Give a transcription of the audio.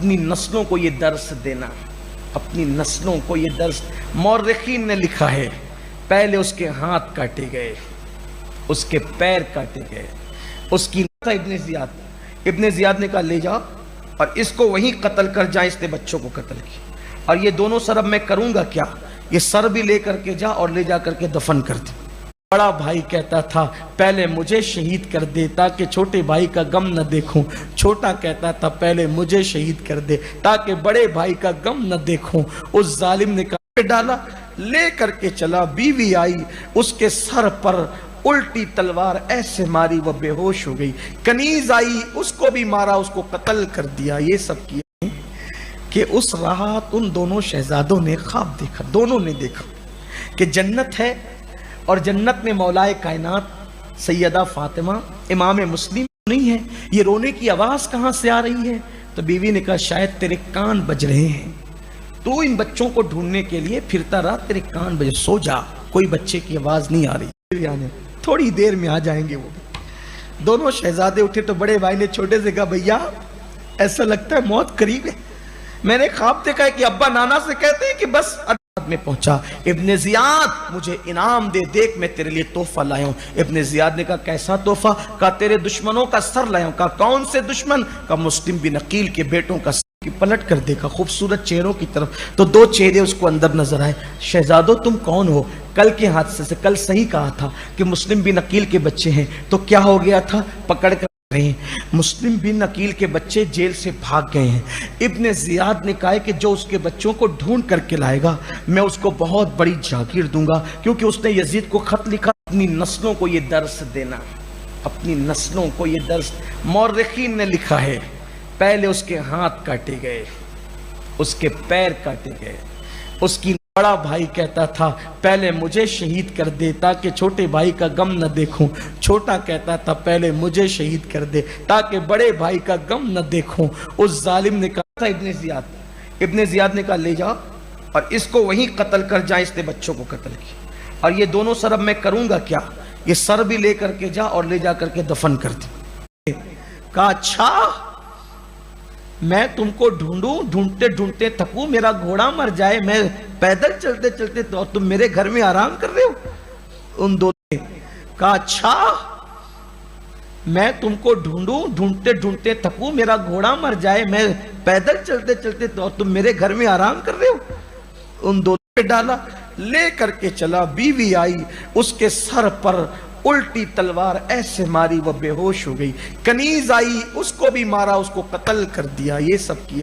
اپنی نسلوں کو یہ درس دینا، اپنی نسلوں کو یہ درس۔ مورخین نے لکھا ہے پہلے اس کے ہاتھ کاٹے گئے، اس کے پیر کاٹے گئے، اس کی ابن زیاد نے کہا لے جاؤ اور اس کو وہیں قتل کر جائیں، اس نے بچوں کو قتل کیا۔ اور یہ دونوں سر اب میں کروں گا کیا، یہ سر بھی لے کر کے جا اور لے جا کر کے دفن کر دے۔ بڑا بھائی کہتا تھا پہلے مجھے شہید کر دے تاکہ چھوٹے بھائی کا غم نہ دیکھوں، چھوٹا کہتا تھا پہلے مجھے شہید کر دے تاکہ بڑے بھائی کا غم نہ دیکھوں۔ اس ظالم نے کہا ڈالا، لے کر کے چلا، بیوی آئی، اس کے سر پر الٹی تلوار ایسے ماری وہ بے ہوش ہو گئی، کنیز آئی، اس کو بھی مارا، اس کو قتل کر دیا۔ یہ سب کیا کہ اس رات ان دونوں شہزادوں نے خواب دیکھا، دونوں نے دیکھا کہ جنت ہے اور جنت میں مولا کائنات سیدہ فاطمہ، امام مسلم نہیں ہے، یہ رونے کی آواز کہاں سے آ رہی ہے؟ تو بیوی نے کہا شاید تیرے کان بج رہے ہیں، تو ان بچوں کو ڈھونڈنے کے لیے پھرتا رہا، تیرے کان بجے، سو جا، کوئی بچے کی آواز نہیں آ رہی، تھوڑی دیر میں آ جائیں گے وہ۔ دونوں شہزادے اٹھے تو بڑے بھائی نے چھوٹے سے کہا بھیا ایسا لگتا ہے موت قریب ہے، میں نے خواب دیکھا ہے کہ ابا نانا سے کہتے ہیں کہ بس میں پہنچا، ابن زیاد مجھے انعام دے، دیکھ میں تیرے لیے تحفہ لایا ہوں۔ ابن زیاد نے کہا کیسا تحفہ؟ کہا تیرے دشمنوں کا سر لایا ہوں۔ کہا کون سے دشمن؟ کہا مسلم بن عقیل کے بیٹوں کا سر۔ پلٹ کر دیکھا خوبصورت چہروں کی طرف تو دو چہرے اس کو اندر نظر آئے۔ شہزادو تم کون ہو؟ کل کے حادثے سے، کل صحیح کہا تھا کہ مسلم بن عقیل کے بچے ہیں، تو کیا ہو گیا تھا؟ پکڑ کر رہے ہیں، مسلم بن عقیل کے بچے جیل سے بھاگ گئے ہیں۔ ابن زیاد نے کہا کہ جو اس کے بچوں کو ڈھونڈ کر کے لائے گا میں اس کو بہت بڑی جاگیر دوں گا، کیونکہ اس نے یزید کو خط لکھا۔ اپنی نسلوں کو یہ درس دینا، اپنی نسلوں کو یہ درس۔ مورخین نے لکھا ہے پہلے اس کے ہاتھ کاٹے گئے، اس کے پیر کاٹے گئے، اس کی بڑا بھائی کہتا تھا پہلے مجھے شہید کر دے تاکہ چھوٹے بھائی کا غم نہ دیکھوں، چھوٹا کہتا تھا پہلے مجھے شہید کر دے تاکہ بڑے بھائی کا غم نہ دیکھوں۔ اس ظالم نے کہا تھا ابن زیاد نے کہا لے جاؤ اور اس کو وہیں قتل کر جائیں، اس نے بچوں کو قتل کیا۔ اور یہ دونوں سر اب میں کروں گا کیا، یہ سر بھی لے کر کے جا اور لے جا کر کے دفن کر دے۔ کہا اچھا میں تم کو ڈھونڈوں، ڈھونڈتے ڈھونڈتے تھکوں، میرا گھوڑا مر جائے، میں پیدل چلتے چلتے تو تم میرے گھر میں آرام کر رہے ہو؟ ان دونوں نے کہا اچھا میں تم کو ڈھونڈوں، ڈھونڈتے ڈھونڈتے تھکوں، میرا گھوڑا مر جائے، میں پیدل چلتے چلتے تو تم میرے گھر میں آرام کر رہے ہو؟ ان دونوں نے ڈالا، لے کر کے چلا، بیوی آئی، اس کے سر پر الٹی تلوار ایسے ماری وہ بے ہوش ہو گئی، کنیز آئی، اس کو بھی مارا، اس کو قتل کر دیا۔ یہ سب کیا